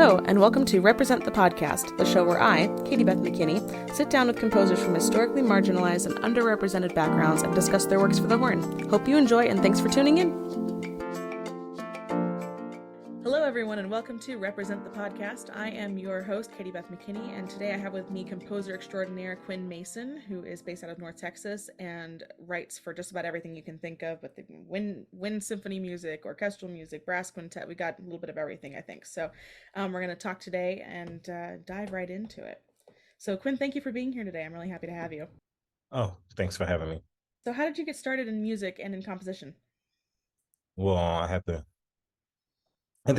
Hello, and welcome to Represent the Podcast, the show where I, Katie Beth McKinney, sit down with composers from historically marginalized and underrepresented backgrounds and discuss their works for the horn. Hope you enjoy, and thanks for tuning in. Hello, everyone, and welcome to Represent the Podcast. I am your host, Katie Beth McKinney, and today I have with me composer extraordinaire Quinn Mason, who is based out of North Texas and writes for just about everything you can think of, but the wind symphony music, orchestral music, brass quintet. We got a little bit of everything, I think. So we're going to talk today and dive right into it. So Quinn, thank you for being here today. I'm really happy to have you. Oh, thanks for having me. So how did you get started in music and in composition? Well, I had the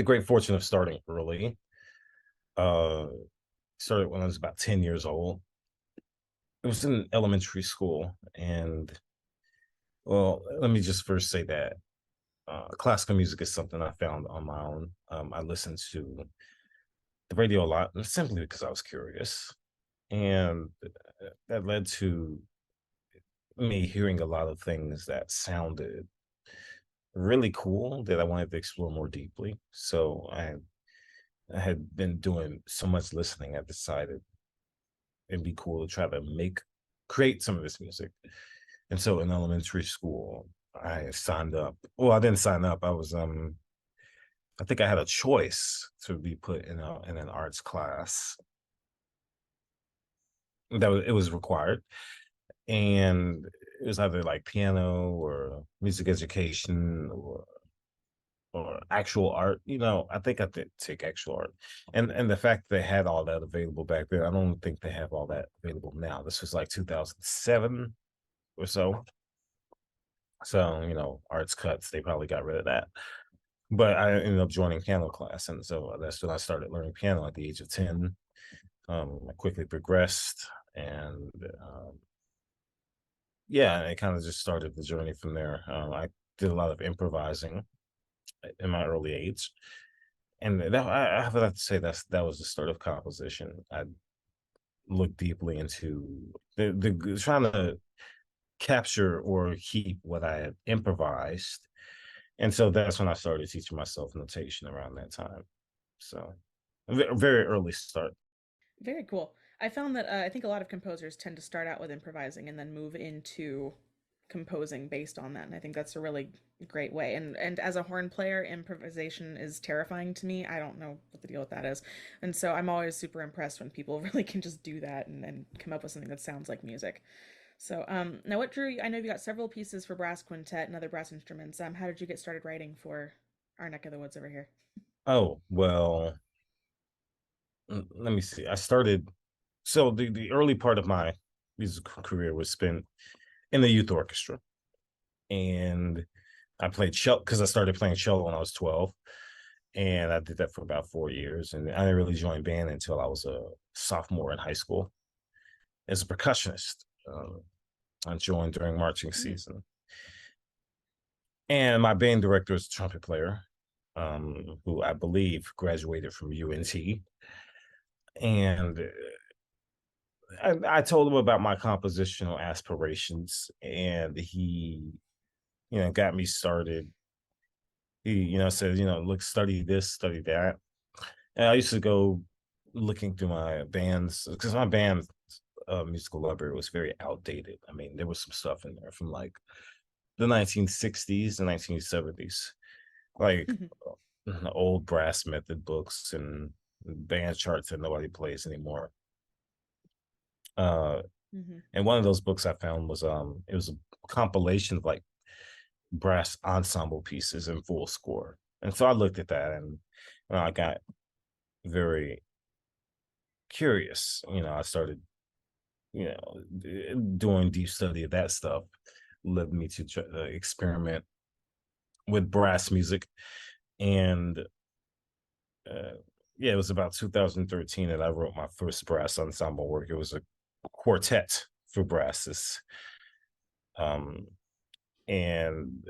great fortune of starting early. Uh, Started when I was about 10 years old. It was in elementary school, and well, let me just first say that classical music is something I found on my own. I listened to the radio a lot, simply because I was curious, and that led to me hearing a lot of things that sounded really cool that I wanted to explore more deeply. So I had been doing so much listening, I decided it'd be cool to try to create some of this music. And so in elementary school, I signed up. Well, I didn't sign up. I think I had a choice to be put in an arts class. It was required. And it was either like piano or music education or actual art. I think I did take actual art. And the fact they had all that available back then, I don't think they have all that available now. This was like 2007 or so. So, arts cuts, they probably got rid of that. But I ended up joining piano class. And so that's when I started learning piano at the age of 10. I quickly progressed, and yeah, it kind of just started the journey from there. I did a lot of improvising in my early age, and I have to say that was the start of composition. I looked deeply into the trying to capture or keep what I had improvised, and so that's when I started teaching myself notation around that time. So, very early start. Very cool. I found that I think a lot of composers tend to start out with improvising and then move into composing based on that. And I think that's a really great way. And as a horn player, improvisation is terrifying to me. I don't know what the deal with that is. And so I'm always super impressed when people really can just do that and come up with something that sounds like music. So now what drew you? I know you got several pieces for brass quintet and other brass instruments. How did you get started writing for our neck of the woods over here? Oh well, let me see. I started. So the early part of my musical career was spent in the youth orchestra, and I played cello because I started playing cello when I was 12, and I did that for about 4 years. And I didn't really join band until I was a sophomore in high school as a percussionist. I joined during marching Mm. season, and my band director is a trumpet player, who I believe graduated from UNT. And I told him about my compositional aspirations, and he, got me started. He, said, look, study this, study that. And I used to go looking through my bands because my band musical library was very outdated. I mean, there was some stuff in there from like the 1960s and 1970s, like the old brass method books and band charts that nobody plays anymore. Uh, Mm-hmm. and one of those books I found was it was a compilation of like brass ensemble pieces in full score. And so I looked at that, and I got very curious. I started, doing deep study of that stuff led me to experiment with brass music. And uh, yeah, it was about 2013 that I wrote my first brass ensemble work. It was a quartet for brasses. Um, and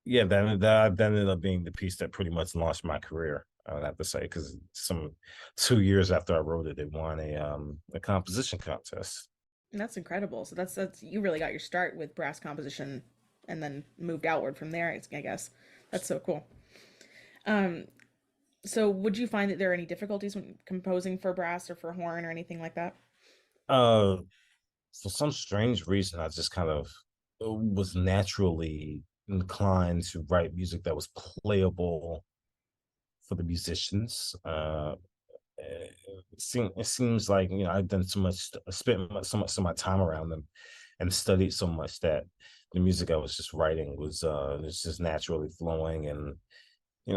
yeah, that ended up being the piece that pretty much launched my career. I would have to say, because 2 years after I wrote it, it won a composition contest. That's incredible. So that's you really got your start with brass composition and then moved outward from there, I guess. That's so cool. Um So, would you find that there are any difficulties when composing for brass or for horn or anything like that? Uh, for some strange reason, I just kind of was naturally inclined to write music that was playable for the musicians. It seems like I've done so much, spent so much of my time around them, and studied so much that the music I was just writing was just naturally flowing. And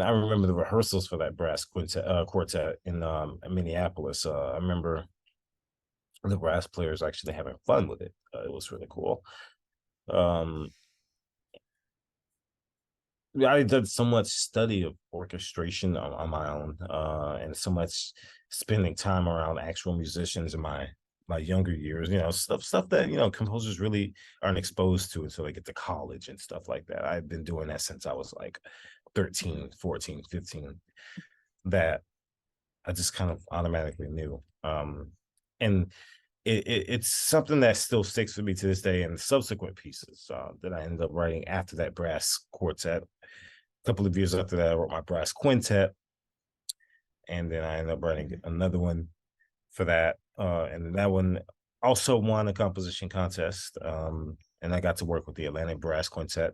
I remember the rehearsals for that brass quartet in Minneapolis. I remember the brass players actually having fun with it. It was really cool. Um, I did so much study of orchestration on my own, and so much spending time around actual musicians in my younger years. Stuff that composers really aren't exposed to until they get to college and stuff like that. I've been doing that since I was like 13, 14, 15. That I just kind of automatically knew. And it's something that still sticks with me to this day. And subsequent pieces that I ended up writing after that brass quartet, a couple of years after that, I wrote my brass quintet, and then I ended up writing Mhm. another one for that. And that one also won a composition contest. And I got to work with the Atlantic Brass Quintet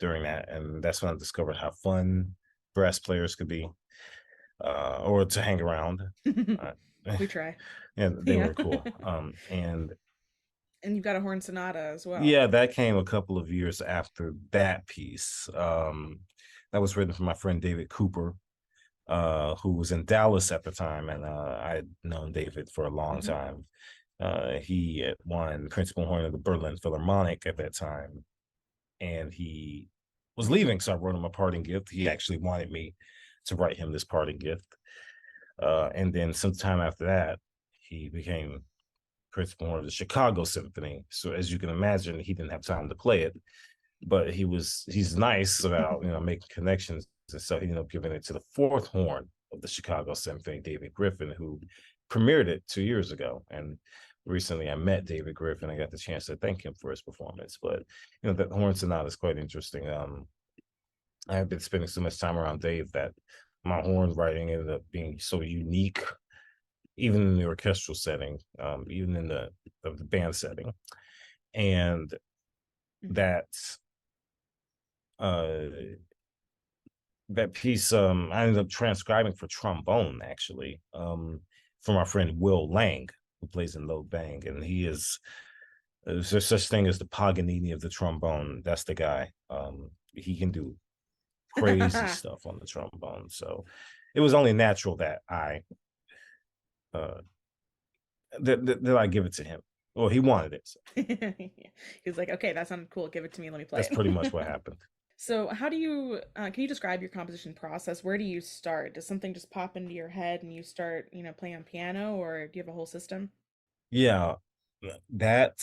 during that, and that's when I discovered how fun brass players could be, or to hang around. Uh, We try. yeah, they Yeah. were cool. And And you've got a horn sonata as well. yeah, that came a couple of years after that piece. That was written for my friend David Cooper, who was in Dallas at the time, and I had known David for a long Hmm. time. He had won principal horn of the Berlin Philharmonic at that time, and he was leaving, so I wrote him a parting gift. He actually wanted me to write him this parting gift, and then sometime after that, he became principal horn of the Chicago Symphony. So as you can imagine, he didn't have time to play it, but he's nice about making connections, and so he ended up giving it to the fourth horn of the Chicago Symphony, David Griffin, who premiered it 2 years ago. And recently I met David Griffin. I got the chance to thank him for his performance. But that horn sonata is quite interesting. I've been spending so much time around Dave that my horn writing ended up being so unique, even in the orchestral setting, even in the band setting. And Hmm. that uh that piece, I ended up transcribing for trombone, actually, from our friend Will Lang, who plays in Low Bang. And there's such thing as the Paganini of the trombone. That's the guy. He can do crazy stuff on the trombone. So it was only natural that uh I give it to him. Well, he wanted it, so He's like, okay, that sounded cool. Give it to me. Let me play that's pretty much what it. happened. So, how do you can you describe your composition process? Where do you start? Does something just pop into your head and you start, playing on piano, or do you have a whole system? Yeah, that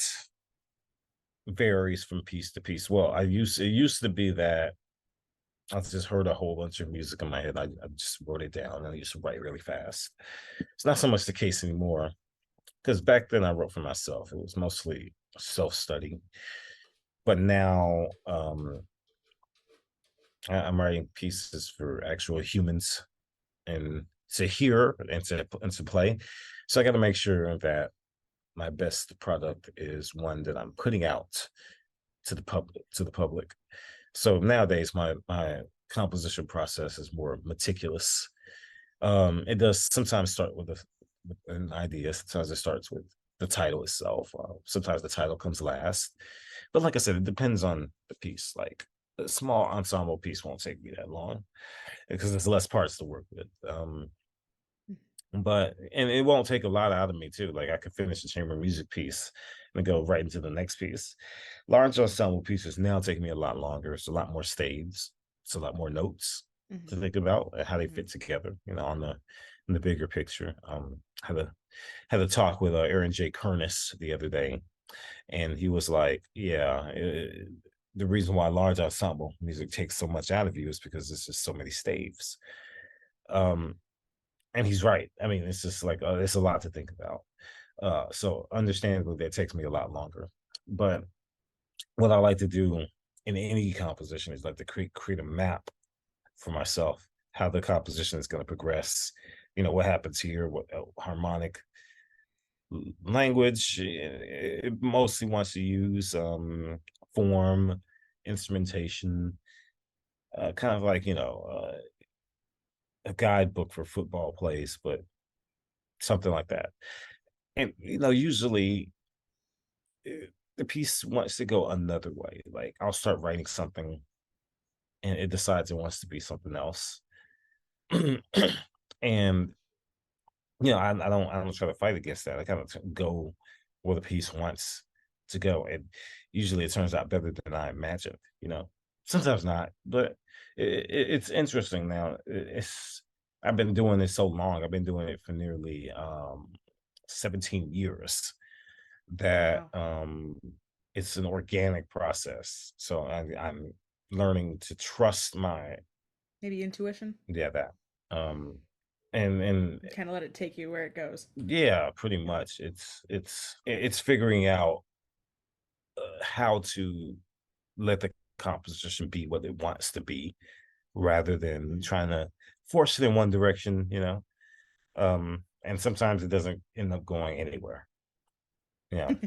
varies from piece to piece. Well, it used to be that I just heard a whole bunch of music in my head. I just wrote it down, and I used to write really fast. It's not so much the case anymore, because back then I wrote for myself. It was mostly self-study. But now, I'm writing pieces for actual humans and to hear and to play. So I got to make sure that my best product is one that I'm putting out to the public. So nowadays, my composition process is more meticulous. It does sometimes start with an idea. Sometimes it starts with the title itself. Sometimes the title comes last. But like I said, it depends on the piece. Like a small ensemble piece won't take me that long because there's less parts to work with. But and it won't take a lot out of me too. Like I could finish the chamber music piece and go right into the next piece. Large ensemble pieces now take me a lot longer. It's a lot more staves. It's a lot more notes to Hmm. think about and how they Hmm. fit together. On the bigger picture. Had a talk with Aaron J. Kernis the other day, and he was like, "Yeah, the reason why large ensemble music takes so much out of you is because there's just so many staves." Um, and he's right. I mean, it's just like it's a lot to think about. So understandably, that takes me a lot longer. But what I like to do in any composition is like to create a map for myself how the composition is going to progress. You know what happens here, what harmonic language. It mostly wants to use form, instrumentation, kind of like a guidebook for football plays, but something like that. And usually the piece wants to go another way. Like I'll start writing something, and it decides it wants to be something else. And I don't try to fight against that. I kind of go where the piece wants to go, and usually it turns out better than I imagined. Sometimes not, but it's interesting. Now it's I've been doing this so long. I've been doing it for nearly 17 years. That Wow. it's an organic process. So I'm learning to trust my Maybe intuition? yeah that um and Kind of let it take you where it goes. yeah, pretty Yeah. much it's figuring out how to let the composition be what it wants to be rather than Mhm. trying to force it in one direction. And sometimes it doesn't end up going anywhere.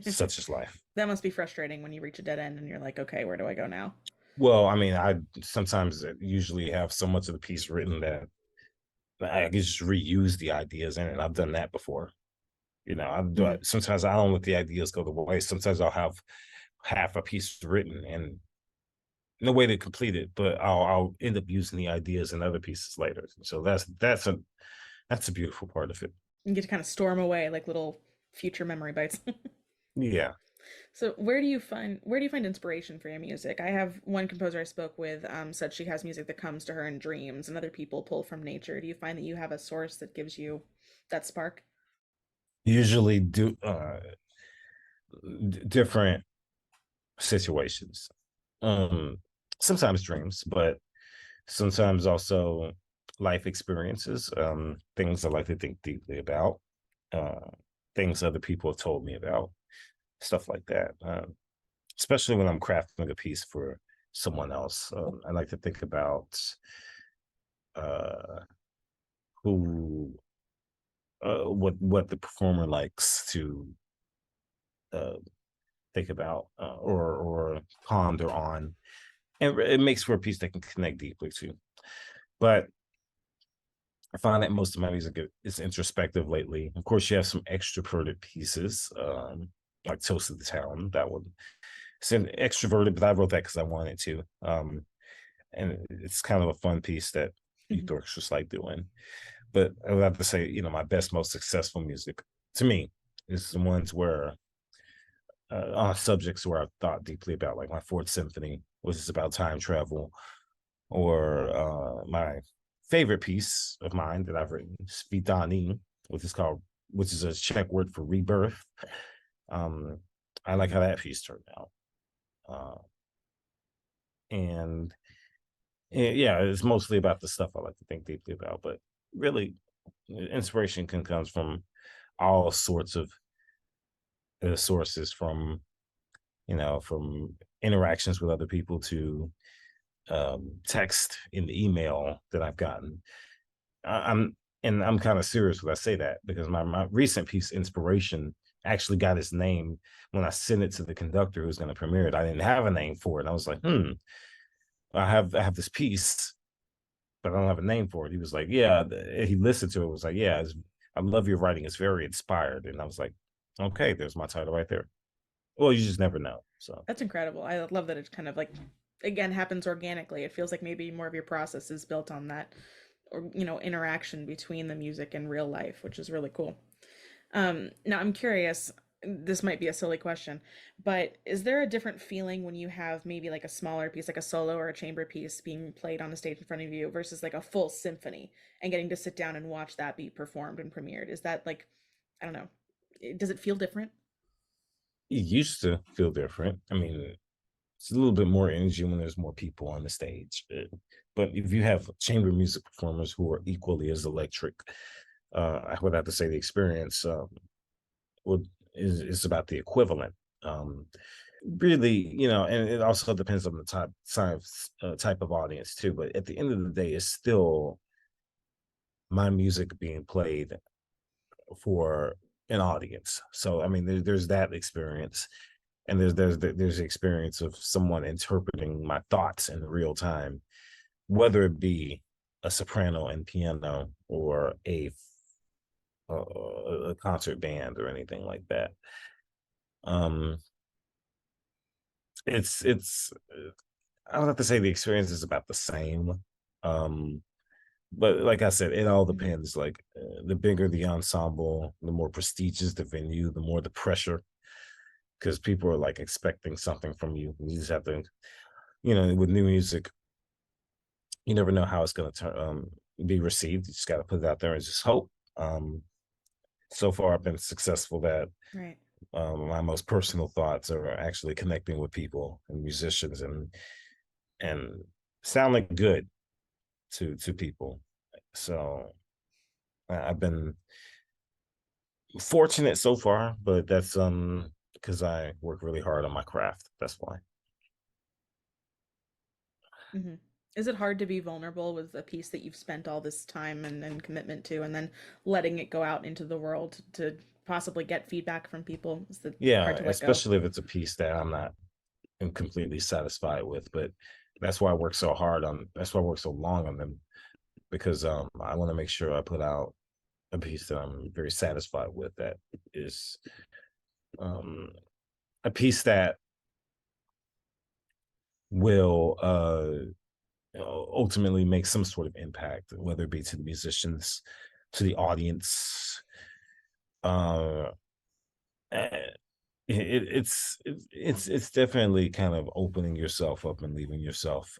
Such is life. That must be frustrating when you reach a dead end and you're like, okay, where do I go now? Well, I mean, I sometimes usually have so much of the piece written that I can just reuse the ideas in it. I've done that before. Hmm. Sometimes I don't let the ideas go to waste. Sometimes I'll have half a piece written and no way to complete it, but I'll end up using the ideas in other pieces later. So that's a beautiful part of it. You get to kind of storm away like little future memory bites. Yeah. So where do you find inspiration for your music? I have one composer I spoke with said she has music that comes to her in dreams, and other people pull from nature. Do you find that you have a source that gives you that spark? Usually do different situations. Um Sometimes dreams, but sometimes also life experiences, things I like to think deeply about, uh, things other people have told me about, stuff like that. Especially when I'm crafting a piece for someone else, I like to think about uh, who, what the performer likes to uh, think about or ponder on, and it makes for a piece that can connect deeply to. But I find that most of my music is introspective lately. Of course, you have some extroverted pieces, like Toast of the Town. That one it's an extroverted, but I wrote that because I wanted to. And it's kind of a fun piece that youth orchestras like doing. But I would have to say, my best, most successful music to me is the ones where on subjects where I've thought deeply about, like my Fourth Symphony, which is about time travel, or my favorite piece of mine that I've written, Svitani, which is a Czech word for rebirth. Um, I like how that piece turned out. Uh, and yeah, it's mostly about the stuff I like to think deeply about, but really, inspiration can come from all sorts of sources, from interactions with other people to text and email that I've gotten. I'm kind of serious when I say that because my recent piece, Inspiration, actually got its name when I sent it to the conductor who's going to premiere it. I didn't have a name for it. I was like, I have this piece, but I don't have a name for it. He was like, yeah. He listened to it. Was like, yeah, I love your writing. It's very inspired. And I was like, okay, there's my title right there. Well, you just never know. So That's incredible. I love that it kind of like again happens organically. It feels like maybe more of your process is built on that or interaction between the music and real life, which is really cool. Now I'm curious, this might be a silly question, but is there a different feeling when you have maybe like a smaller piece, like a solo or a chamber piece being played on a stage in front of you versus like a full symphony and getting to sit down and watch that be performed and premiered? Is that like, I don't know, does it feel different? it used to feel different. I mean, it's a little bit more energy when there's more people on the stage. But if you have chamber music performers who are equally as electric, I would have to say the experience would is about the equivalent. Um, Really, and it also depends on the type of audience too. But at the end of the day, it's still my music being played for an audience. So I mean, there's that experience, and there's the experience of someone interpreting my thoughts in real time, whether it be a soprano and piano or a concert band or anything like that. Um, it's I would have to say the experience is about the same. Um, but like I said, it all Mhm. depends. Like the bigger the ensemble, the more prestigious the venue, the more the pressure, because people are like expecting something from you. You just have to, with new music, you never know how it's going to be received. You just got to put it out there and just hope. Um, so far, I've been successful that Right. my most personal thoughts are actually connecting with people and musicians and sounding good to people. So I've been fortunate so far, but that's because I work really hard on my craft. That's why. Hmm. Is it hard to be vulnerable with a piece that you've spent all this time and commitment to, and then letting it go out into the world to possibly get feedback from people? Is it Yeah, hard to let go? especially if it's a piece that I'm not completely satisfied with. But that's why I work so hard on. That's why I work so long on them, because I want to make sure I put out a piece that I'm very satisfied with. That is um a piece that will ultimately make some sort of impact, whether it be to the musicians, to the audience. Uh, eh, it's definitely kind of opening yourself up and leaving yourself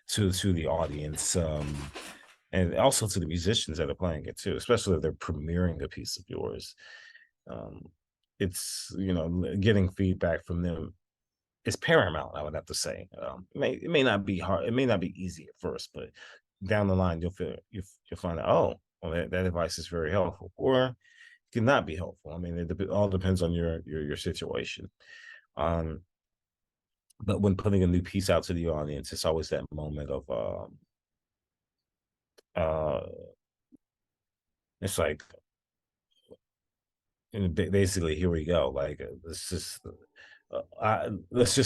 to the audience, and also to the musicians that are playing it too, especially if they're premiering a piece of yours. Um, it's getting feedback from them is paramount. I would have to say. It may not be hard. It may not be easy at first, but down the line you'll find out. Oh, well, that advice is very helpful, or it cannot be helpful. I mean, it all depends on your situation. Um, but when putting a new piece out to the audience, it's always that moment of uh, it's like basically here we go. Like let's just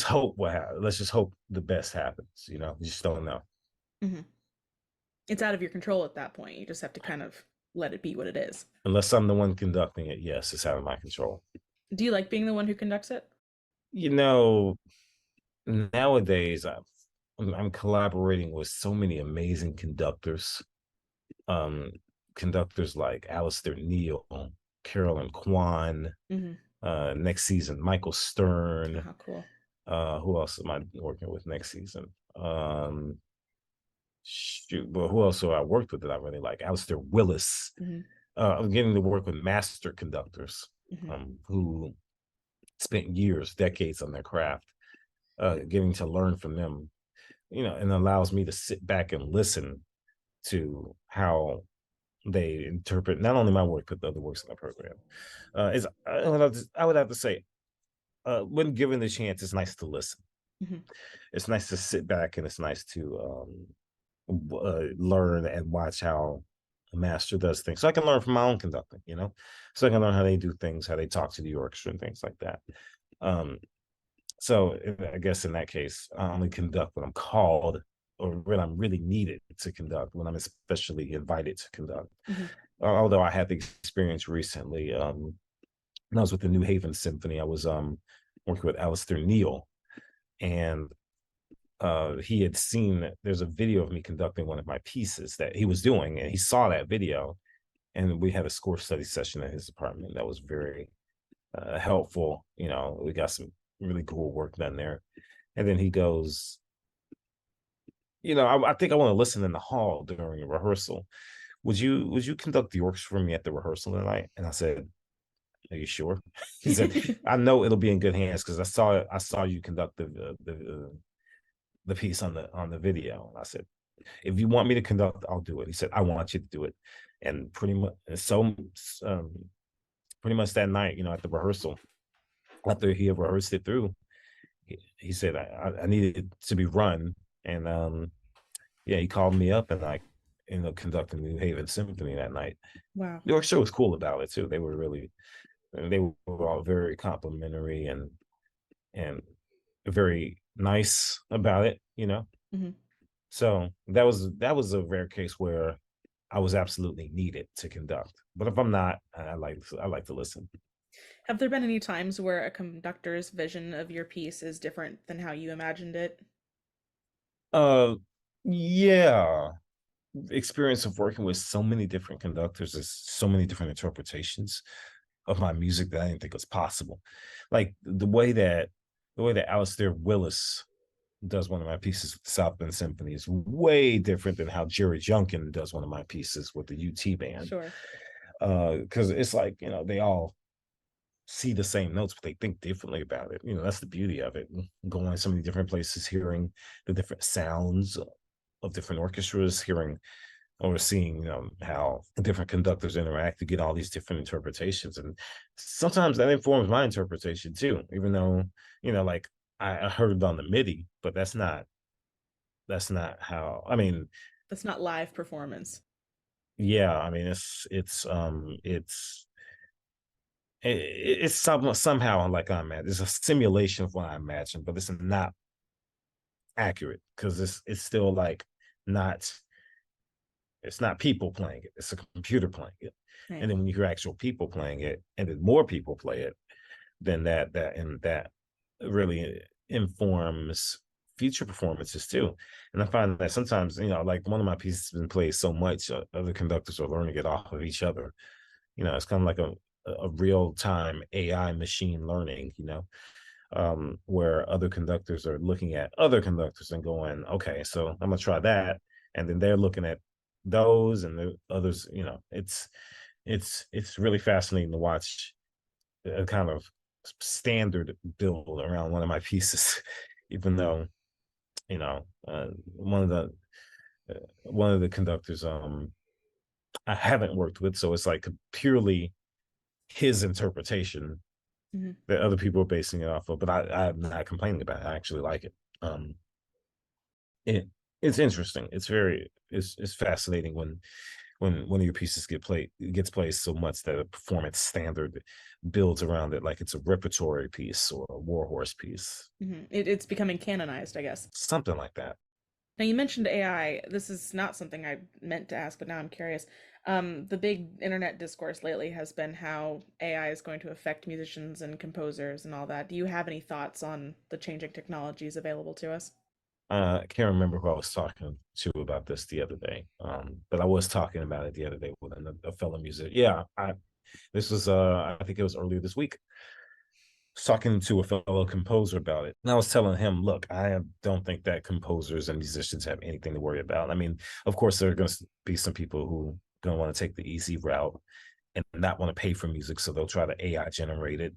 hope let's just hope the best happens. You just don't know. Hmm. It's out of your control at that point. You just have to kind of let it be what it is. Unless I'm the one conducting it, yes, it's out of my control. Do you like being the one who conducts it? You know, nowadays I'm collaborating with so many amazing conductors. Um, Conductors like Alistair Neal, Carolyn Kwan, Hmm. next season, Michael Stern. Oh, cool. Who else am I working with next season? Shoot, but who else have I worked with that I really like? Alistair Willis. Hmm. I'm getting to work with master conductors Hmm. who spent years, decades on their craft, getting to learn from them, and allows me to sit back and listen to how they interpret not only my work but the other works in the program. Is I would have to say, when given the chance, it's nice to listen. Hmm. It's nice to sit back and it's nice to learn and watch how a master does things, so I can learn from my own conducting. So I can learn how they do things, how they talk to the orchestra and things like that. Um, So I guess in that case, I only conduct when I'm called or when I'm really needed to conduct, when I'm especially invited to conduct. Hmm. Although I had the experience recently, when I was with the New Haven Symphony, I was working with Alistair Neal, and he had seen that there's a video of me conducting one of my pieces that he was doing, and he saw that video, and we had a score study session at his apartment that was very helpful. We got some really cool work done there. And then he goes, I think I want to listen in the hall during a rehearsal. Would you conduct the orchestra for me at the rehearsal tonight? And I said, are you sure? He said, I know it'll be in good hands because I saw you conduct the piece on the video. And I said, if you want me to conduct, I'll do it. He said, I want you to do it. And um, pretty much that night, at the rehearsal, after he had rehearsed it through, he said I needed to be run, and yeah, he called me up and conducting New Haven Symphony that night. Wow. The orchestra was cool about it too. They were all very complimentary and very nice about it, you know. Hmm. So that was a rare case where I was absolutely needed to conduct. But if I'm not, I like to listen. Have there been any times where a conductor's vision of your piece is different than how you imagined it? Uh, yeah, experience of working with so many different conductors, there's so many different interpretations of my music that I didn't think was possible. Like the way that Alistair Willis does one of my pieces with the South Bend Symphony is way different than how Jerry Junkin does one of my pieces with the UT band. Sure. Because it's like, they all see the same notes, but they think differently about it. That's the beauty of it. Going so many different places, hearing the different sounds of different orchestras, hearing or seeing, how different conductors interact to get all these different interpretations. And sometimes that informs my interpretation too, even though, like I heard it on the MIDI, but that's not how, I mean, That's not live performance. yeah, I mean, it's somehow like I imagine. It's a simulation of what I imagine, but it's not accurate because it's still like not it's not people playing it. It's a computer playing it. And Right. then when you hear actual people playing it, and then more people play it, then that really informs future performances too. And I find that sometimes, like one of my pieces has been played so much, other conductors are learning it off of each other. It's kind of like a real time AI machine learning. Where other conductors are looking at other conductors and going, okay, so I'm gonna try that, and then they're looking at those and the others. It's really fascinating to watch a kind of standard build around one of my pieces, even though one of the conductors I haven't worked with, so it's like purely his interpretation Hmm. that other people are basing it off of. But I'm not complaining about it. I actually like it. It it's interesting. It's fascinating when one of your pieces gets played so much that a performance standard builds around it like it's a repertory piece or a warhorse piece, It's becoming canonized, I guess. something like that. Now, you mentioned AI. This is not something I meant to ask, but now I'm curious. The big internet discourse lately has been how AI is going to affect musicians and composers and all that. Do you have any thoughts on the changing technologies available to us? I can't remember who I was talking to about this the other day, but I was talking about it the other day with a fellow musician. Yeah, this was I think it was earlier this week. Talking to a fellow composer about it. And I was telling him, look, I don't think that composers and musicians have anything to worry about. I mean, of course, there are going to be some people who are going to want to take the easy route and not want to pay for music. So they'll try to AI generate it.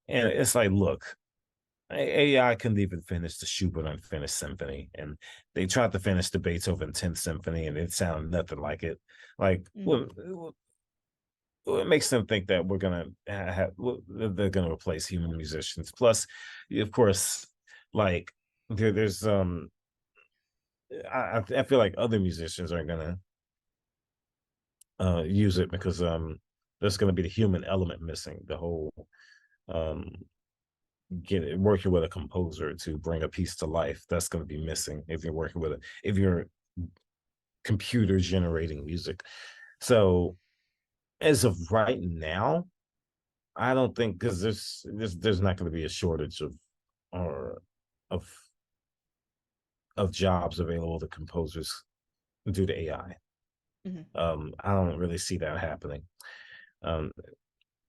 And it's like, look, AI couldn't even finish the Schubert Unfinished Symphony. And they tried to finish the Beethoven 10th Symphony and it sounded nothing like it. Like, Mm, well, it makes them think that we're gonna have they're gonna replace human musicians. Plus, of course, like there's I feel like other musicians aren't gonna use it because there's gonna be the human element missing. The whole um working with a composer to bring a piece to life, that's gonna be missing if you're working with if you're computer generating music. So as of right now, I don't think because there's not going to be a shortage or of of jobs available to composers due to AI. mhm. I don't really see that happening. Um,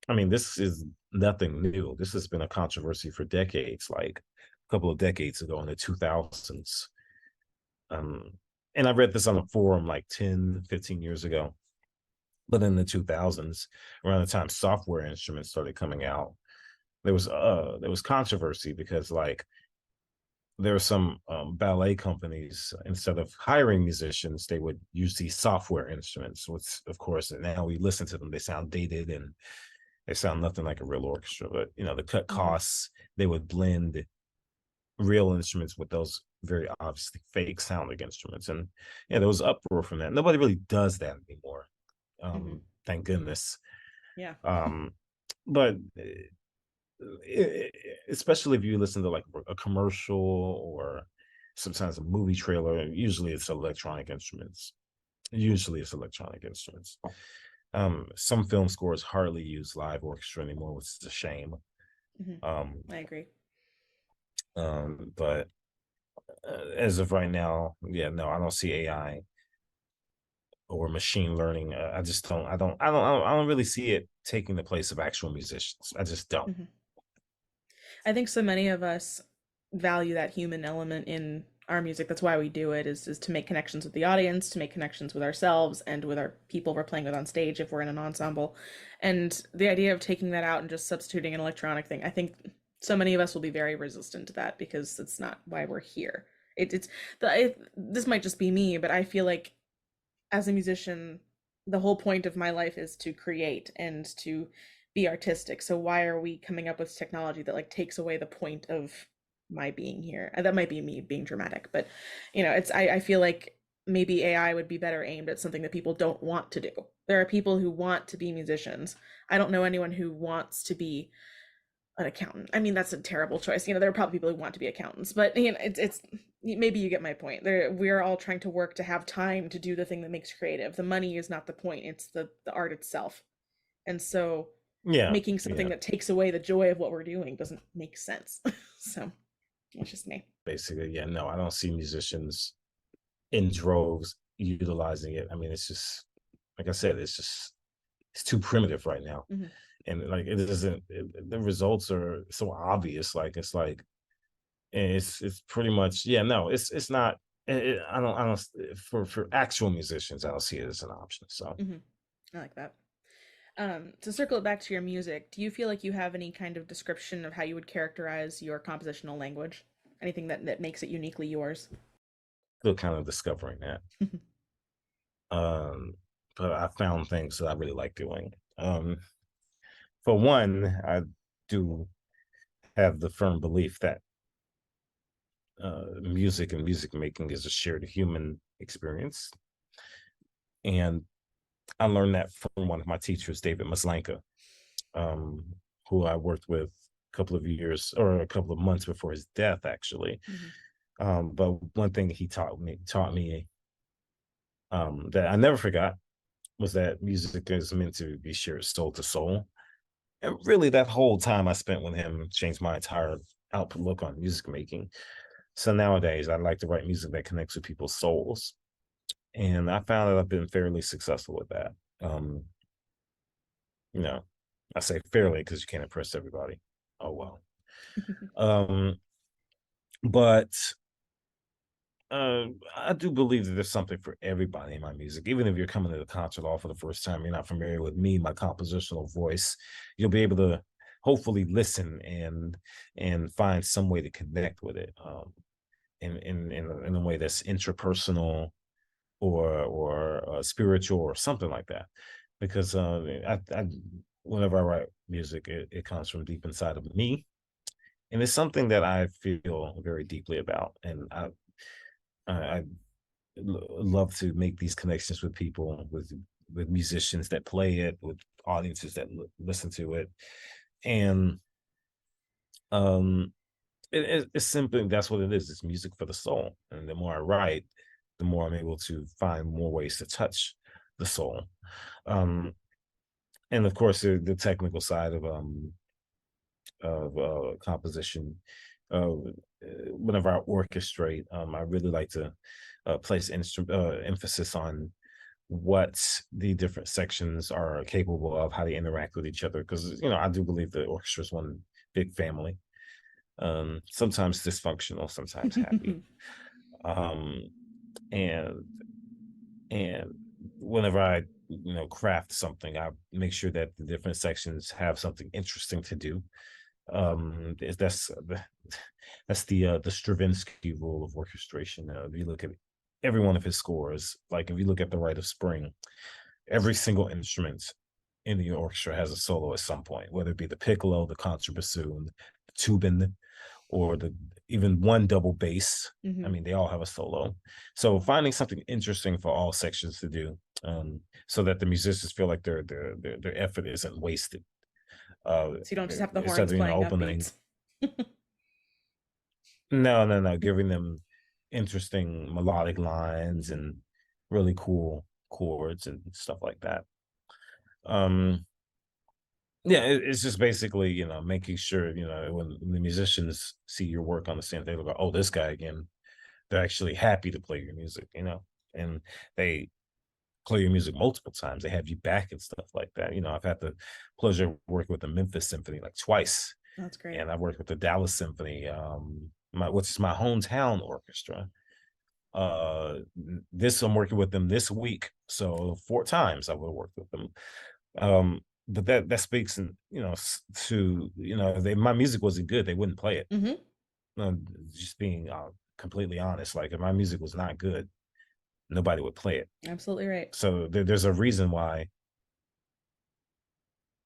I mean, this is nothing new. This has been a controversy for decades, like a couple of decades ago in the 2000s. Um, and I read this on a forum like 10, 15 years ago. But in the 2000s, around the time software instruments started coming out, there was controversy because like there are some ballet companies instead of hiring musicians they would use these software instruments which of course now we listen to them they sound dated and they sound nothing like a real orchestra but to cut Mhm. costs they would blend real instruments with those very obviously fake sounding instruments. And yeah, there was uproar from that. Nobody really does that anymore. Hmm. Thank goodness. Yeah. Um, but especially if you listen to like a commercial or sometimes a movie trailer, usually it's electronic instruments. Some film scores hardly use live orchestra anymore, which is a shame. Hmm. um I agree. but as of right now, yeah, no, I don't see AI or machine learning. I don't really see it taking the place of actual musicians. I just don't. Hmm. I think so many of us value that human element in our music. That's why we do it, is to make connections with the audience, to make connections with ourselves and with our people we're playing with on stage if we're in an ensemble. And the idea of taking that out and just substituting an electronic thing, I think so many of us will be very resistant to that because it's not why we're here. This might just be me, but I feel like as a musician, the whole point of my life is to create and to be artistic. So why are we coming up with technology that like takes away the point of my being here? That might be me being dramatic, but I feel like maybe AI would be better aimed at something that people don't want to do. There are people who want to be musicians. I don't know anyone who wants to be an accountant. I mean, that's a terrible choice. There are probably people who want to be accountants, but it's maybe you get my point. We're all trying to work to have time to do the thing that makes creative. The money is not the point; it's the art itself. And so, Yeah, making something yeah, that takes away the joy of what we're doing doesn't make sense. So, it's just me. basically, yeah, no, I don't see musicians in droves utilizing it. I mean, it's just like I said, it's too primitive right now. Hmm. And like it doesn't the results are so obvious. Like it's like it's pretty much, yeah, no, it's not. I don't for actual musicians, I don't see it as an option. So Hmm. I like that. To circle it back to your music, do you feel like you have any kind of description of how you would characterize your compositional language? Anything that makes it uniquely yours? still kind of discovering that. Um, but I found things that I really like doing. For one, I do have the firm belief that music and music making is a shared human experience. And I learned that from one of my teachers, David Maslanka, um, who I worked with a couple of years or a couple of months before his death, actually. Hmm. But one thing he taught me that I never forgot was that music is meant to be shared soul to soul. And really, that whole time I spent with him changed my entire outlook on music making. So nowadays, I like to write music that connects with people's souls, and I found that I've been fairly successful with that. Um, you know, I say fairly because you can't impress everybody. Oh well. Um, but I do believe that there's something for everybody in my music. Even if you're coming to the concert all for the first time, you're not familiar with me, my compositional voice, you'll be able to hopefully listen and find some way to connect with it. In a way that's intrapersonal or spiritual or something like that. Because I whenever I write music, it comes from deep inside of me, and it's something that I feel very deeply about, and I love to make these connections with people, with musicians that play it, with audiences that listen to it, and um, it's simply that's what it is. It's music for the soul, and the more I write, the more I'm able to find more ways to touch the soul. Um, and of course, the technical side of composition. Whenever I orchestrate, I really like to place emphasis on what the different sections are capable of, how they interact with each other. Because I do believe the orchestra is one big family. Sometimes dysfunctional, sometimes happy. Um, and and whenever I craft something, I make sure that the different sections have something interesting to do. That's that's the Stravinsky rule of orchestration. If you look at every one of his scores, like if you look at the Rite of Spring, every single instrument in the orchestra has a solo at some point, whether it be the piccolo, the contrabassoon, the tubin, or the even one double bass. I Hmm. mean, they all have a solo. So finding something interesting for all sections to do, so that the musicians feel like their effort isn't wasted. So you don't just have the Instead horns of playing opening, upbeats. no, giving them interesting melodic lines Hmm. and really cool chords and stuff like that. Um, yeah, it's just basically, making sure, when the musicians see your work on the same, they go, oh, this guy again. They're actually happy to play your music, and they play your music multiple times. They have you back and stuff like that. I've had the pleasure of working with the Memphis Symphony like twice, That's great. and I worked with the Dallas Symphony, which is my hometown orchestra. This I'm working with them this week, so 4 times I would have worked with them. But that speaks, and to they my music wasn't good, they wouldn't play it. Hmm. Uh, just being completely honest, like if my music was not good, nobody would play it. Absolutely right. So there's a reason why,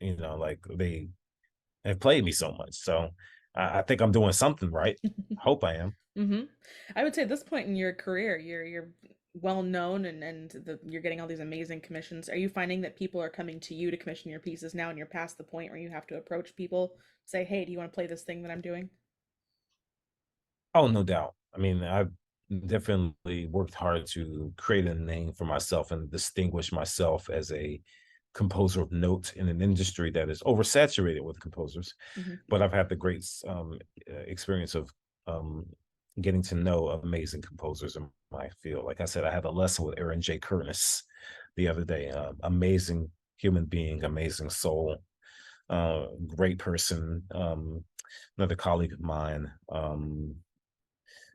like they have played me so much. So I think I'm doing something right. Hope I am. Hmm. I would say at this point in your career, you're well known, and you're getting all these amazing commissions. Are you finding that people are coming to you to commission your pieces now, and you're past the point where you have to approach people, say, "Hey, do you want to play this thing that I'm doing?" Oh, no doubt. I mean, I've definitely worked hard to create a name for myself and distinguish myself as a composer of note in an industry that is oversaturated with composers. Hmm. But I've had the great experience of um, getting to know amazing composers in my field. Like I said, I had a lesson with Aaron J. Curtis the other day. Amazing human being, amazing soul, great person. Another colleague of mine,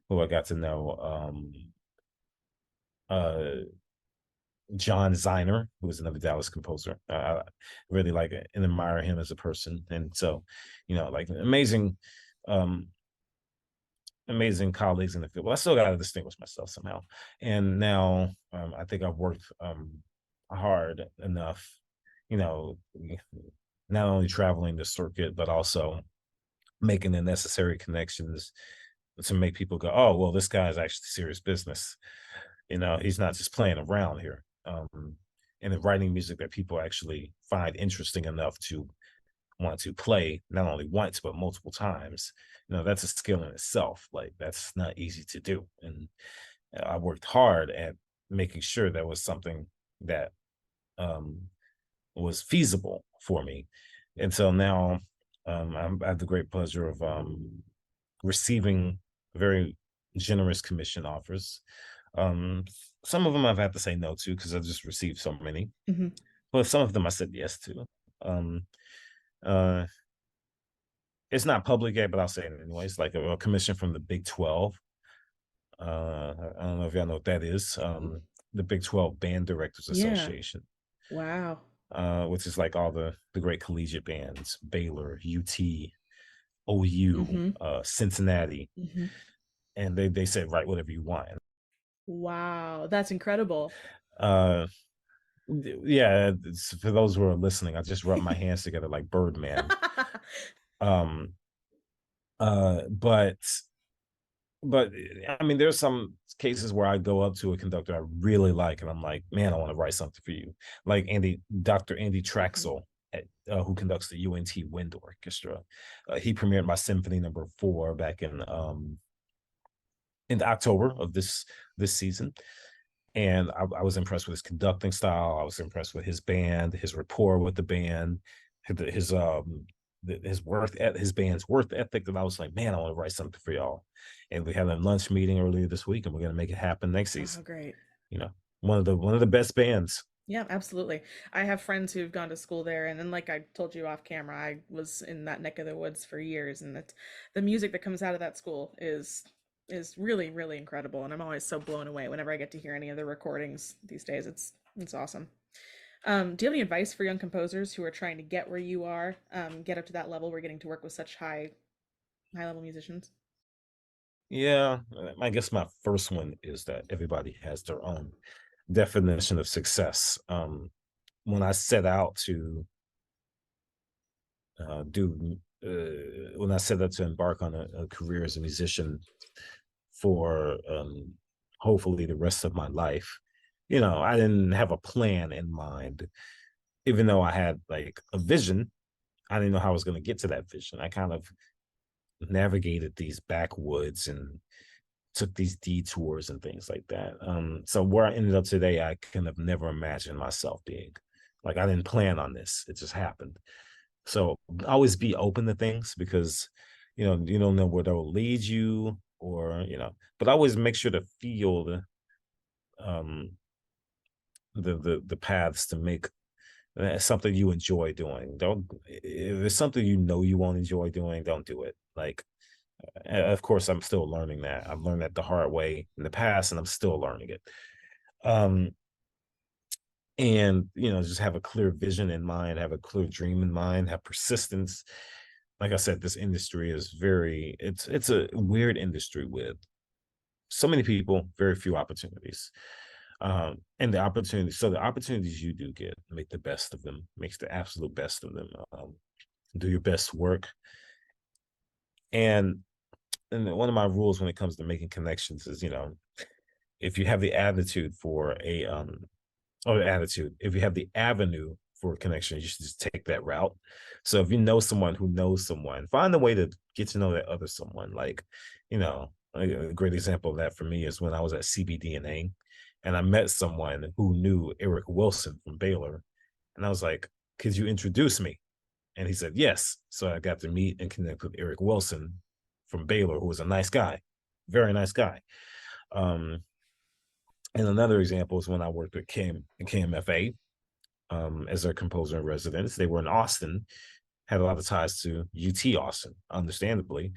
who I got to know, uh, John Ziner, who was another Dallas composer. I really like it and admire him as a person. And so, like um, amazing colleagues in the field. Well, I still got to distinguish myself somehow. And now I think I've worked hard enough, you know, not only traveling the circuit, but also making the necessary connections to make people go, oh, well, this guy is actually serious business. He's not just playing around here. And in writing music that people actually find interesting enough to want to play not only once but multiple times. That's a skill in itself. Like that's not easy to do, and I worked hard at making sure that was something that um, was feasible for me. And so now I have the great pleasure of receiving very generous commission offers. Um, some of them I've had to say no to because I just received so many, Hmm. but some of them I said yes to. Um, uh, it's not public yet, but I'll say it anyways. Like a commission from the Big 12. I don't know if y'all know what that is. The Big 12 Band Directors Yeah. Association, Wow. which is like all the great collegiate bands: Baylor, UT, OU, Hmm. Cincinnati, Hmm. and they said write whatever you want. Wow, that's incredible. Uh, yeah, for those who are listening, I just rubbed my hands together like Birdman. Um, but I mean, there's some cases where I go up to a conductor I really like, and I'm like, man, I want to write something for you. Like Dr. Andy Hmm. Traxel, who conducts the UNT Wind Orchestra. He premiered my Symphony Number 4 back in October of this season, and I was impressed with his conducting style. I was impressed with his band, his rapport with the band, his band's worth ethic. And I was like, man, I want to write something for y'all. And we had a lunch meeting earlier this week, and we're gonna make it happen next Oh, season. great. You know, one of the best bands. Yeah, absolutely. I have friends who've gone to school there, and then, like I told you off camera, I was in that neck of the woods for years, and the music that comes out of that school is really, really incredible, and I'm always so blown away whenever I get to hear any of the recordings these days. It's awesome. Do you have any advice for young composers who are trying to get where you are, get up to that level? We're getting to work with such high level musicians. Yeah, I guess my first one is that everybody has their own definition of success. When I set out to do when I set out to embark on a career as a musician for hopefully the rest of my life, I didn't have a plan in mind. Even though I had like a vision, I didn't know how I was going to get to that vision. I kind of navigated these backwoods and took these detours and things like that. So where I ended up today, I can have never imagined myself being. Like I didn't plan on this; it just happened. So always be open to things because you don't know where they'll lead you, or but always make sure to feel um the paths to make something you enjoy doing. Don't If it's something you won't enjoy doing, don't do it. Like of course I'm still learning that. I've learned that the hard way in the past and I'm still learning it. Um and just have a clear vision in mind, have a clear dream in mind, have persistence. Like I said, this industry is it's a weird industry with so many people, very few opportunities. And the opportunities you do get, make the best of them, makes the absolute best of them. Do your best work. And one of my rules when it comes to making connections is, if you have the attitude for a or attitude, if you have the avenue for a connection, you should just take that route. So if you know someone who knows someone, find a way to get to know that other someone. Like, a great example of that for me is when I was at CBDNA and I met someone who knew Eric Wilson from Baylor. And I was like, could you introduce me? And he said, yes. So I got to meet and connect with Eric Wilson from Baylor, who was a nice guy, very nice guy. Um, and another example is when I worked with KMFA as their composer in residence. They were in Austin, had a lot of ties to UT Austin, understandably.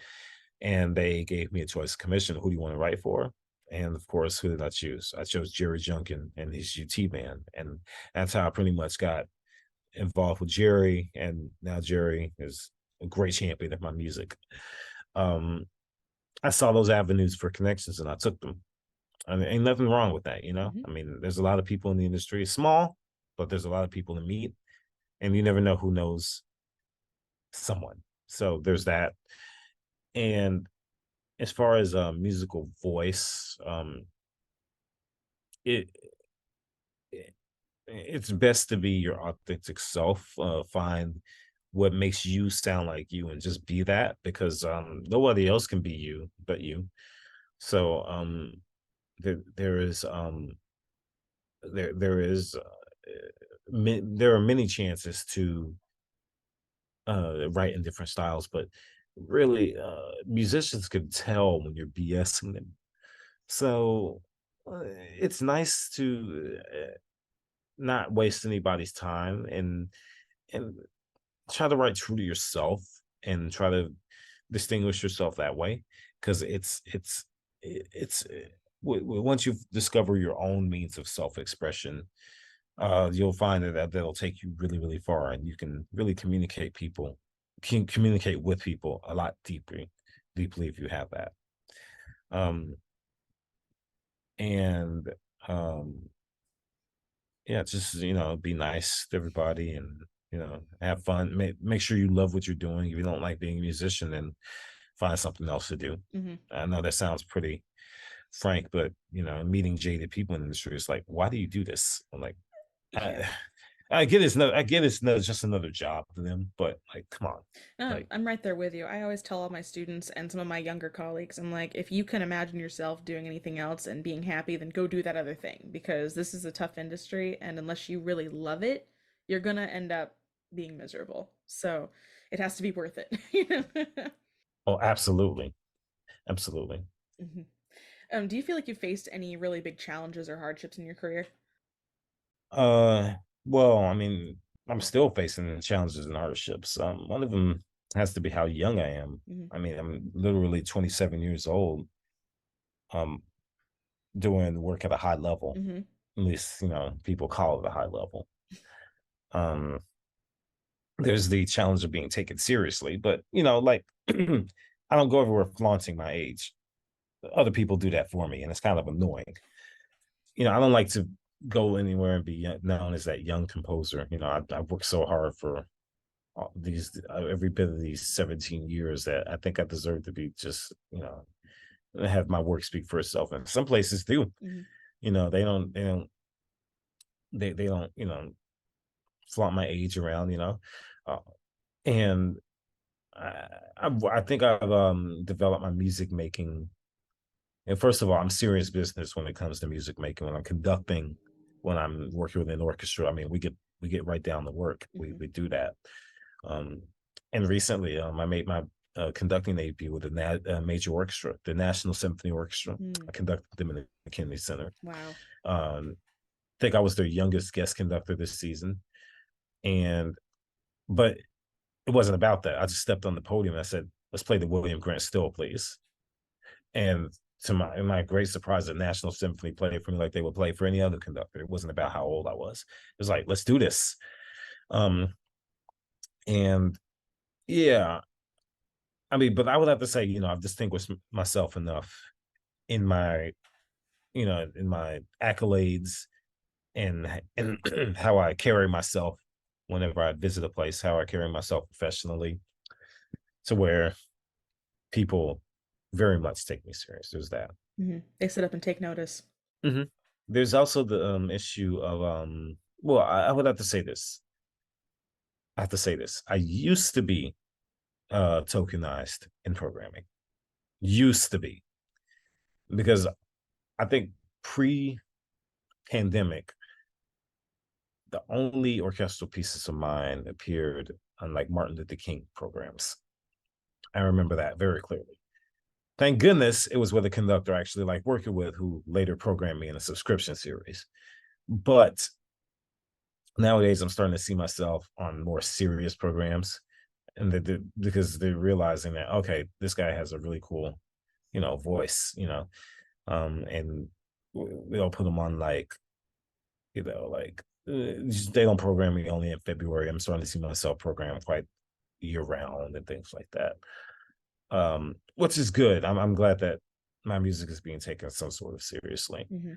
And they gave me a choice of commission. Who do you want to write for? And of course, who did I choose? I chose Jerry Junkin and his UT band. And that's how I pretty much got involved with Jerry. And now Jerry is a great champion of my music. Um, I saw those avenues for connections and I took them. I mean, ain't nothing wrong with that, you know? Hmm. I mean, there's a lot of people in the industry. It's small, but there's a lot of people to meet, and you never know who knows someone. So there's that. And as far as musical voice, it, it it's best to be your authentic self. Find what makes you sound like you and just be that because nobody else can be you but you. So there is there is there are many chances to write in different styles, but really musicians can tell when you're BSing them. So it's nice to not waste anybody's time and try to write true to yourself and try to distinguish yourself that way because once you discover your own means of self-expression, you'll find that'll take you really, really far, and you can really can communicate with people a lot deeply if you have that. Um, and yeah, just be nice to everybody, and have fun. Make sure you love what you're doing. If you don't like being a musician, then find something else to do. Hmm. I know that sounds pretty frank, but meeting jaded people in the industry is like, why do you do this? I'm like, Yeah. I, I get just another job to them, but like, come on, like, I'm right there with you. I always tell all my students and some of my younger colleagues, I'm like, if you can imagine yourself doing anything else and being happy, then go do that other thing because this is a tough industry, and unless you really love it, you're gonna end up being miserable. So it has to be worth it, you know? oh, absolutely, absolutely. Hmm. Do you feel like you faced any really big challenges or hardships in your career? Uh, well, I mean, I'm still facing challenges and hardships. One of them has to be how young I am. Hmm. I mean, I'm literally 27 years old. Um, doing work at a high level. Hmm. At least, people call it a high level. Um, there's the challenge of being taken seriously, but like I don't go everywhere flaunting my age. Other people do that for me, and it's kind of annoying. I don't like to go anywhere and be known as that young composer. I've worked so hard for these every bit of these 17 years that I think I deserve to be just, have my work speak for itself. And some places do, Hmm. they don't, flaunt my age around, uh, and I think I've developed my music making. And first of all, I'm serious business when it comes to music making. When I'm conducting, when I'm working with an orchestra, I mean, we get right down to work. We Hmm. we do that. Um, and recently, I made my conducting debut with a major orchestra, the National Symphony Orchestra. Mm. I conducted them in the McKinley Center. Wow. I think I was their youngest guest conductor this season, and but it wasn't about that. I just stepped on the podium and I said, "Let's play the William Grant Still, please." And to my great surprise, the National Symphony played for me like they would play for any other conductor. It wasn't about how old I was. It was like, let's do this. Um, and yeah, I mean, but I would have to say, I've distinguished myself enough in my, in my accolades and how I carry myself whenever I visit a place, how I carry myself professionally, to where people very much take me serious. There's that. Hmm. They sit up and take notice. Mhm. There's also the issue of well, I would have to say this. I have to say this. I used to be tokenized in programming. Used to be, because I think pre-pandemic, the only orchestral pieces of mine appeared on like Martin Luther King programs. I remember that very clearly. Thank goodness it was with a conductor I actually like working with, who later programmed me in a subscription series. But nowadays I'm starting to see myself on more serious programs, and because they're realizing that, okay, this guy has a really cool, voice, and they'll put him on like, they don't program me only in February. I'm starting to see myself program quite year round and things like that, which is good. I'm glad that my music is being taken some sort of seriously, Hmm.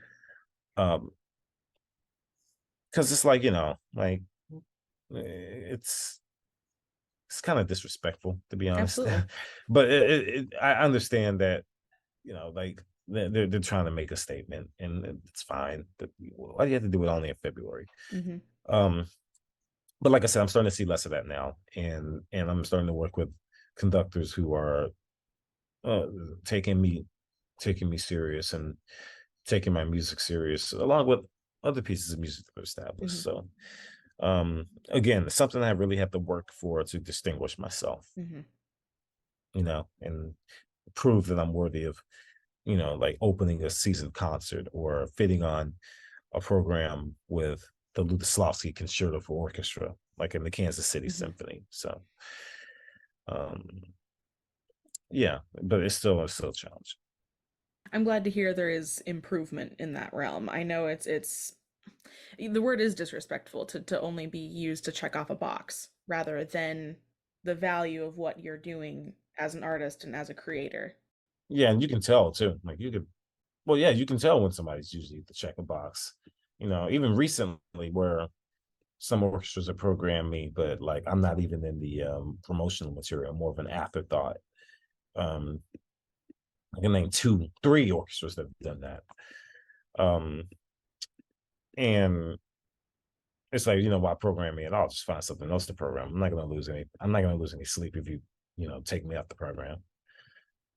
um because it's like, like, it's kind of disrespectful, to be honest. Absolutely. But I understand that, like, they're trying to make a statement, and it's fine. But why do you have to do it only in February? Hmm. Um, but like I said, I'm starting to see less of that now, and I'm starting to work with conductors who are uh, taking me taking me serious and taking my music serious, along with other pieces of music that are established. Hmm. So, again, it's something I really have to work for to distinguish myself, Hmm. and prove that I'm worthy of, like opening a season concert or fitting on a program with the Lutoslawski Concerto for Orchestra, like in the Kansas City Hmm. Symphony. So, um, yeah, but it's still a challenge. I'm glad to hear there is improvement in that realm. I know it's the word is disrespectful to only be used to check off a box rather than the value of what you're doing as an artist and as a creator. Yeah, and you can tell too. Like you could, well, yeah, you can tell when somebody's usually the check a box. Even recently, where some orchestras have programmed me, but like I'm not even in the promotional material, more of an afterthought. Um, I can name two, three orchestras that have done that. Um, and it's like, why program me at all? Just find something else to program. I'm not gonna lose any sleep if you, take me off the program.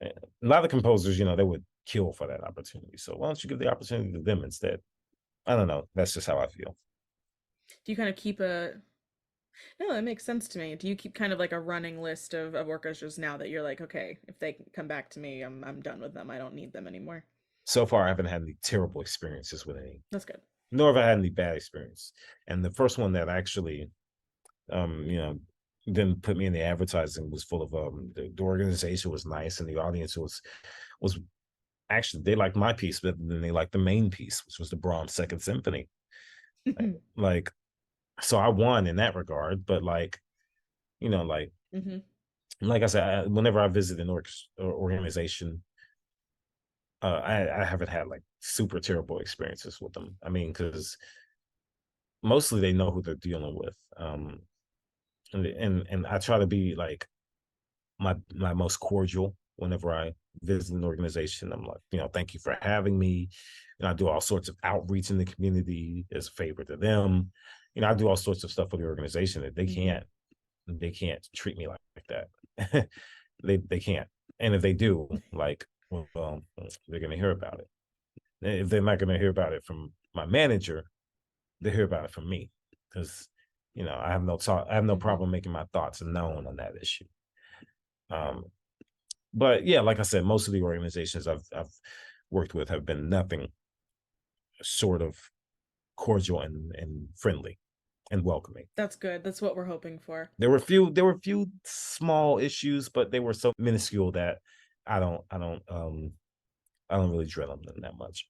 And a lot of composers, they would kill for that opportunity. So why don't you give the opportunity to them instead? I don't know. That's just how I feel. Do you kind of keep a No, that makes sense to me. Do you keep kind of like a running list of orchestras now that you're like, okay, if they come back to me, I'm done with them. I don't need them anymore. So far, I haven't had any terrible experiences with any, That's good. nor have I had any bad experience. And the first one that actually, um, you know, didn't put me in the advertising was full of the organization was nice, and the audience was actually, they liked my piece better than they liked the main piece, which was the Brahms Second Symphony. Like, so I won in that regard. But like, you know, like Hmm. like I said, whenever I visit an organization, I haven't had like super terrible experiences with them. I mean, because mostly they know who they're dealing with. and I try to be like my most cordial whenever I visit an organization. I'm like, thank you for having me. I do all sorts of outreach in the community as a favor to them. I do all sorts of stuff for the organization that Hmm. they can't treat me like that. They can't. And if they do, like, well, they're gonna hear about it. If they're not gonna hear about it from my manager, they hear about it from me. Because I have no Hmm. problem making my thoughts known on that issue. Um, but yeah, like I said, most of the organizations I've worked with have been nothing sort of cordial and friendly and welcoming. That's good. That's what we're hoping for. There were a few small issues, but they were so minuscule that I don't really drill them that much.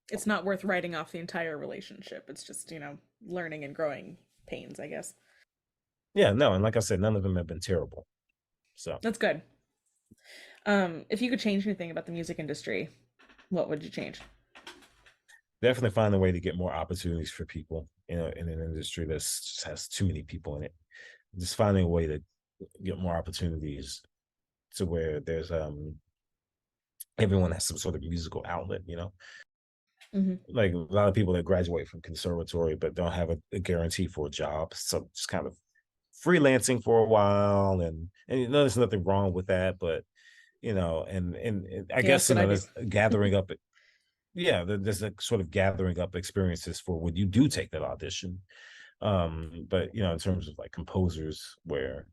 It's not worth writing off the entire relationship. It's just, learning and growing pains, I guess. Yeah, no, and like I said, none of them have been terrible. So That's good. If you could change anything about the music industry, what would you change? definitely find a way to get more opportunities for people in an industry that just has too many people in it. Just finding a way to get more opportunities to where there's everyone has some sort of musical outlet. Hmm. Like a lot of people that graduate from conservatory but don't have a guarantee for a job, so just kind of freelancing for a while, and there's nothing wrong with that, but and I Yeah, that's guess what I do. there's gathering up, yeah, there's a sort of gathering up experiences for when you do take that audition. But in terms of like composers where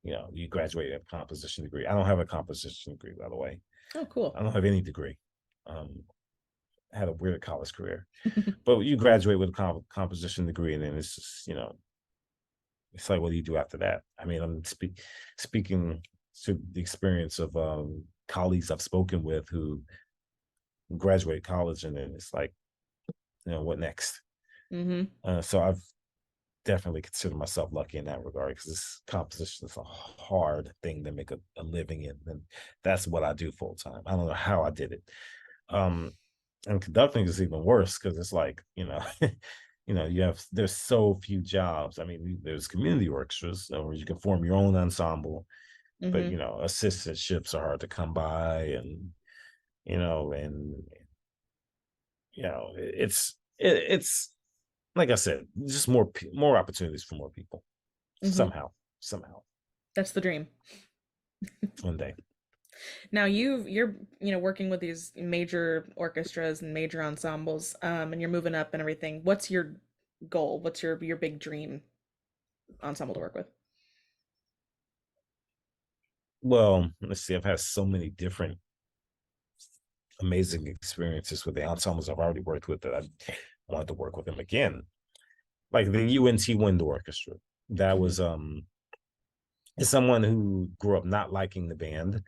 you graduate a composition degree. I don't have a composition degree, by the way. Oh, cool. I don't have any degree. I had a weird college career, but you graduate with a composition degree, and then it's just it's like, what do you do after that? I mean, I'm speaking to the experience of colleagues I've spoken with who graduate college, and then it's like, what next? Hmm. So I've definitely consider myself lucky in that regard because this composition is a hard thing to make a living in, and that's what I do full time. I don't know how I did it. Um, and conducting is even worse because it's like there's so few jobs. I mean, there's community orchestras where you can form your own ensemble, but Hmm. assistantships are hard to come by, and it's like I said, just more opportunities for more people Hmm. somehow That's the dream. one day. Now you're working with these major orchestras and major ensembles, and you're moving up and everything. What's your goal? What's your big dream ensemble to work with? Well, let's see. I've had so many different amazing experiences with the ensembles I've already worked with that I wanted to work with them again. Like the UNT Wind Orchestra. That Hmm. was as someone who grew up not liking the band,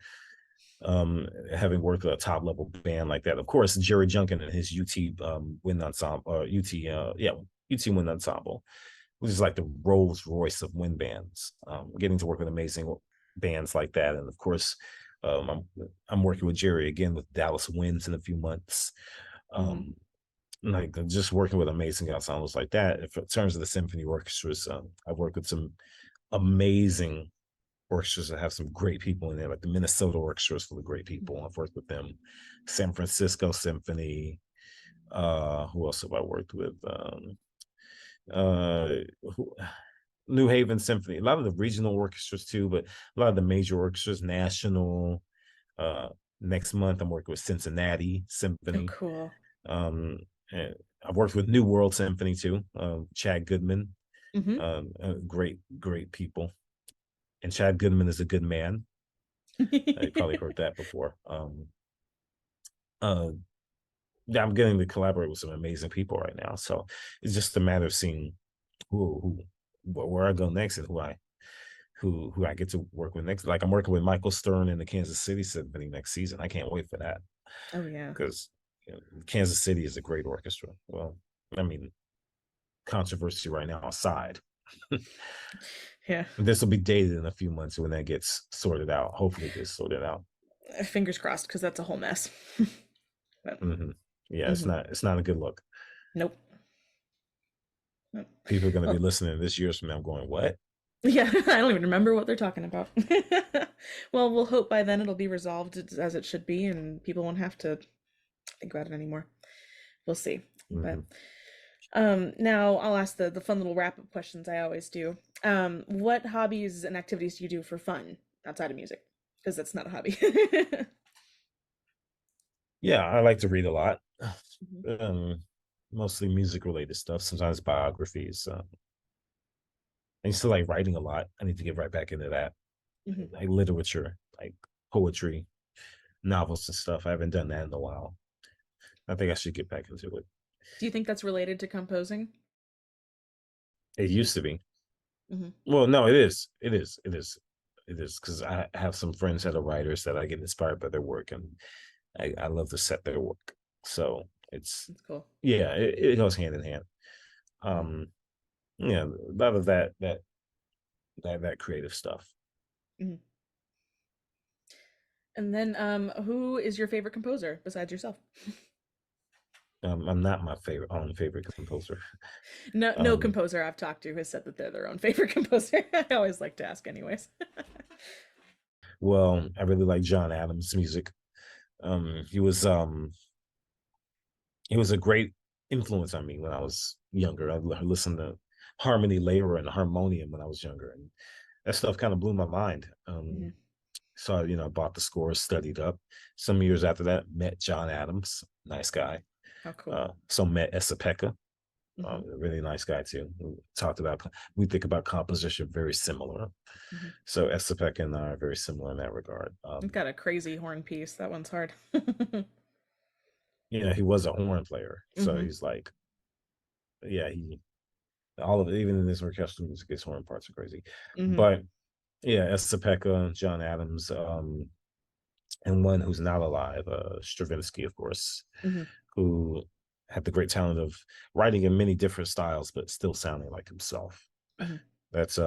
having worked with a top level band like that. Of course, Jerry Junkin and his UT Wind Ensemble, or UT Wind Ensemble, which is like the Rolls Royce of wind bands. Getting to work with amazing bands like that, and of course, I'm working with Jerry again with Dallas Winds in a few months. Hmm. Um, like just working with amazing ensembles like that. In terms of the symphony orchestras, I've worked with some amazing orchestras that have some great people in there, like the Minnesota orchestra is full of great people. I've worked with them. San Francisco Symphony. Who else have I worked with? Uh, who, New Haven Symphony. A lot of the regional orchestras too, but a lot of the major orchestras, national. Uh, Next month I'm working with Cincinnati Oh, Symphony. cool. Um, and I've worked with New World Symphony too. Chad Goodman. Hmm. Great people. And Chad Goodman is a good man. You probably heard that before. Uh, yeah, I'm getting to collaborate with some amazing people right now. So it's just a matter of seeing who where I go next and who I get to work with next. Like I'm working with Michael Stern in the Kansas City Symphony next season. I can't wait for that Oh yeah. because Kansas City is a great orchestra. Well, I mean, controversy right now aside, Yeah. this will be dated in a few months when that gets sorted out. Hopefully, it gets sorted out. Fingers crossed, because that's a whole mess. But Hmm. Yeah, hmm. it's not a good look. Nope. Nope. People are going to be Well, listening this years from now, going, "What?" Yeah, I don't even remember what they're talking about. Well, we'll hope by then it'll be resolved as it should be, and people won't have to think about it anymore. We'll see. But Mhm. now I'll ask the fun little wrap up questions I always do. What hobbies and activities do you do for fun outside of music? Because that's not a hobby. Yeah, I like to read a lot. Mhm, Um, Mostly music related stuff, sometimes biographies. I used to like writing a lot. I need to get right back into that. mhm. Like literature, like poetry, novels and stuff. I haven't done that in a while. I think I should get back into it. Do you think that's related to composing? It used to be. Hmm. Well, no, it is. It is. It is. It is because I have some friends that are writers that I get inspired by their work, and I love to set their work. So it's That's cool. yeah, it goes hand in hand. Mhm, Um, yeah, a lot of that creative stuff. mhm. And then, who is your favorite composer besides yourself? I'm not my own favorite composer. No, no Um, composer I've talked to has said that they're their own favorite composer. I always like to ask, anyways. well, I really like John Adams' music. Um, he was um he was a great influence on me when I was younger. I listened to harmony layer and harmonium when I was younger, and that stuff kind of blew my mind. Hmm. So I bought the scores, studied up. Some years after that, met John Adams, nice guy. How cool. So met Esapeka, Hmm. a really nice guy too. We think about composition very similar. Hmm. So Esapeka and I are very similar in that regard. I've got a crazy horn piece. That one's hard. He was a horn player, so Hmm. he's like, yeah, he all of it, even in his orchestral music, his horn parts are crazy. Hmm. But yeah, Esapeka, John Adams, and one who's not alive, Stravinsky, of course, Hmm. who had the great talent of writing in many different styles, but still sounding like himself. Hmm. That's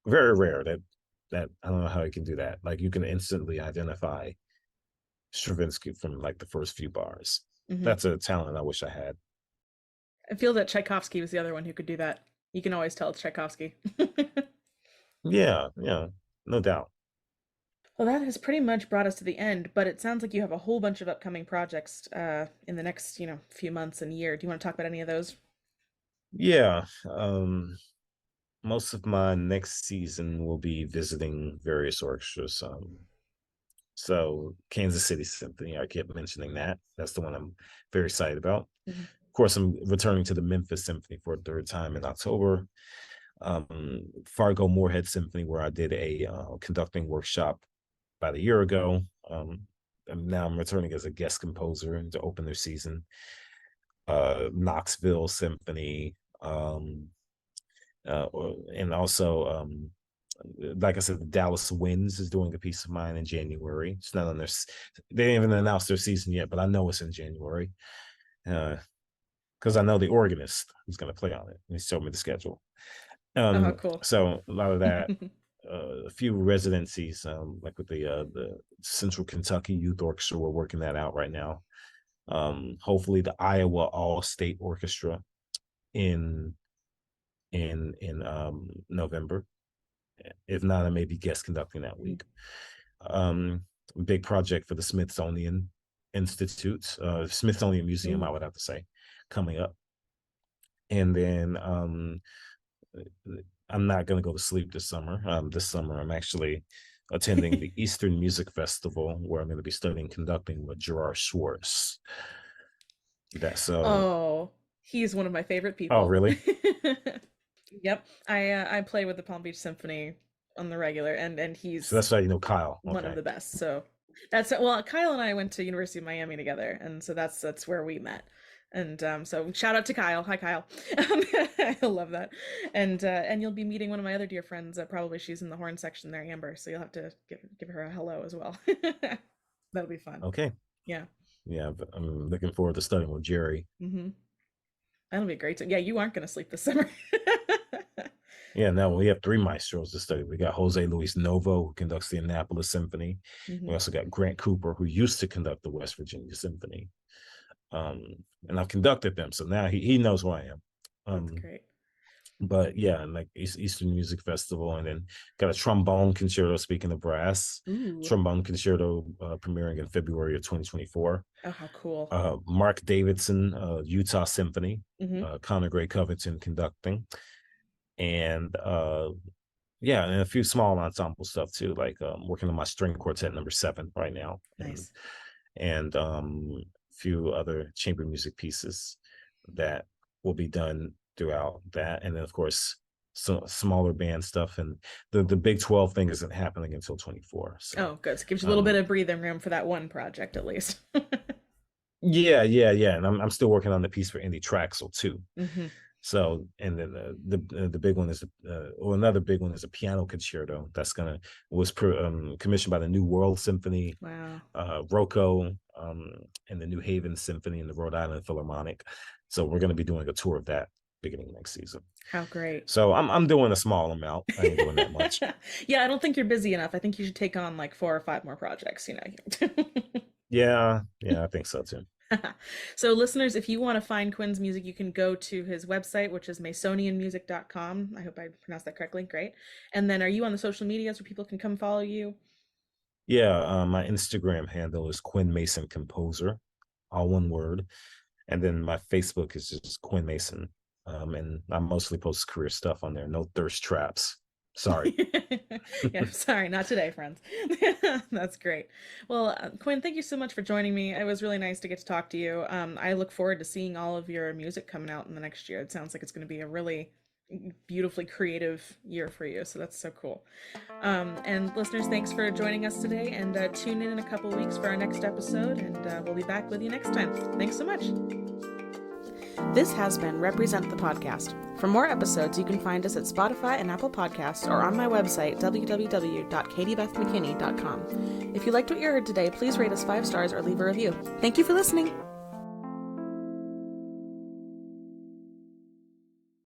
very rare. That I don't know how he can do that. Like you can instantly identify Stravinsky from like the first few bars. Hmm. That's a talent I wish I had. I feel that Tchaikovsky was the other one who could do that. You can always tell it's Tchaikovsky. Yeah, yeah, no doubt. Well, that has pretty much brought us to the end, but it sounds like you have a whole bunch of upcoming projects in the next, few months and year. Do you want to talk about any of those? Yeah, most of my next season will be visiting various orchestras. So Kansas City Symphony, I kept mentioning that. That's the one I'm very excited about. Hmm. Of course, I'm returning to the Memphis Symphony for a third time in October. Fargo Moorhead Symphony, where I did a conducting workshop about a year ago. And now I'm returning as a guest composer to open their season. Knoxville Symphony, and also like I said, the Dallas Winds is doing a piece of mine in January. It's not on their, they didn't even announce their season yet, but I know it's in January because I know the organist who's going to play on it. He's showed me the schedule. Oh, cool. So a lot of that, a few residencies, like with the Central Kentucky Youth Orchestra, we're working that out right now. Hopefully, the Iowa All State Orchestra in in November. If not, I may be guest conducting that Mhm. week. Um, Big project for the Smithsonian Institute, Smithsonian Museum, I Ooh. would have to say, coming up. And then I'm not going to go to sleep this summer. This summer, I'm actually attending the Eastern Music Festival, where I'm going to be studying conducting with Gerard Schwartz. That's Oh, he's one of my favorite oh, people. really? Yep. I play with the Palm Beach Symphony on the regular, and So he's that's why you know Kyle. one of Okay. the best. So that's well, Kyle and I went to University of Miami together, and so that's where we met. And so shout out to Kyle. Hi, Kyle. I love that. And you'll be meeting one of my other dear friends. Probably she's in the horn section there, Amber. So you'll have to give her a hello as well. That'll be fun. Okay. Yeah. Yeah, I'm looking forward to studying with Jerry. Hmm. That'll be great. Yeah, you aren't gonna sleep this summer. Yeah, now we have three maestros to study. We got Jose Luis Novo, who conducts the Annapolis Symphony. We Hmm. also got Grant Cooper, who used to conduct the West Virginia Symphony. Um, and I've conducted them, so now he knows who I am. That's Um, great. But yeah, and like Eastern Music Festival, and then got a trombone concerto. Speaking of brass, Ooh. trombone concerto premiering in February of 2024. Oh, how cool. Mark Davidson, Utah Symphony, Hmm. Connor Gray Covington conducting, and yeah, and a few small ensemble stuff too, like working on my string quartet number 7 right now, Nice. and a few other chamber music pieces that will be done throughout that, and then of course some smaller band stuff, and the Big 12 thing isn't happening until 24. So Oh, good. So it gives you a little bit um of breathing room for that one project at least. yeah, and I'm still working on the piece for Indie Traxel too. Hmm. So, and then the big one is, or another big one is a piano concerto that's gonna commissioned by the New World Symphony, Wow. Rocco, and the New Haven Symphony and the Rhode Island Philharmonic. So we're gonna be doing a tour of that beginning next season. How great. So I'm doing a small amount. I ain't doing that much. Yeah, I don't think you're busy enough. I think you should take on like 4 or 5 more projects, Yeah, I think so too. So, listeners, if you want to find Quinn's music, you can go to his website, which is masonianmusic.com. I hope I pronounced that correctly. Great. And then, are you on the social medias where people can come follow you? Yeah, my Instagram handle is Quinn Mason Composer, all one word. And then my Facebook is just Quinn Mason. And I mostly post career stuff on there. No thirst traps. Sorry. Yeah, sorry, not today, friends. That's great. Well, Quinn, thank you so much for joining me. It was really nice to get to talk to you. I look forward to seeing all of your music coming out in the next year. It sounds like it's going to be a really beautifully creative year for you. So that's so cool. And listeners, thanks for joining us today. And tune in a couple weeks for our next episode. And we'll be back with you next time. Thanks so much. This has been Represent the Podcast. For more episodes, you can find us at Spotify and Apple Podcasts or on my website, www.katiebethmckinney.com. If you liked what you heard today, please rate us 5 stars or leave a review. Thank you for listening.